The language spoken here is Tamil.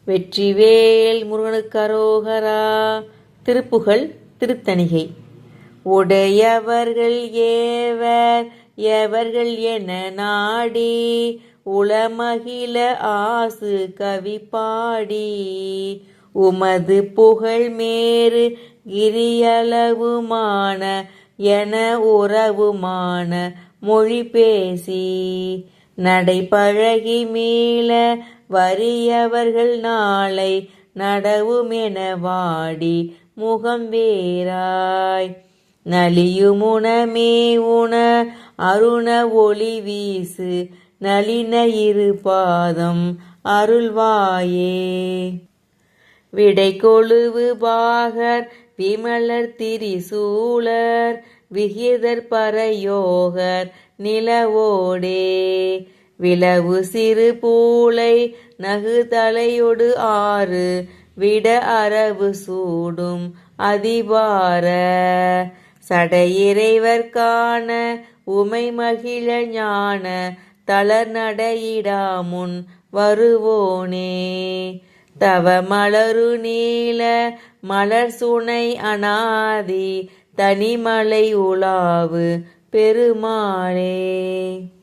வெற்றிவேல் முருகனுக்கு அரோகரா. திருப்புகழ் திருத்தணிகை. உடையவர்கள் ஏவர் எவர்கள் என நாடி உளமகிழ ஆசு கவி பாடி உமது புகழ் மேறு கிரியளவுமான என உறவுமான மொழி பேசி நடைபழகி மீள வறியவர்கள் நாளை நடவுமென வாடி முகம் வேராய் நலியுமுனமே உண அருண ஒளி வீசு நளின இரு பாதம் அருள்வாயே. விடை கொழுவு பாகர் விமலர் திரிசூலர் விகிதர் பரயோகர் நிலவோடே விளவு சிறு பூளை நகுதலையொடு ஆறு விட அரவு சூடும் அதிபார சடையிறைவர் காண உமை மகிழ ஞான தளர் நடையிடாமுன் வருவோனே. தவ மலரு நீல மலர் சுனை அநாதி தனிமலை உலாவு பெருமாளே.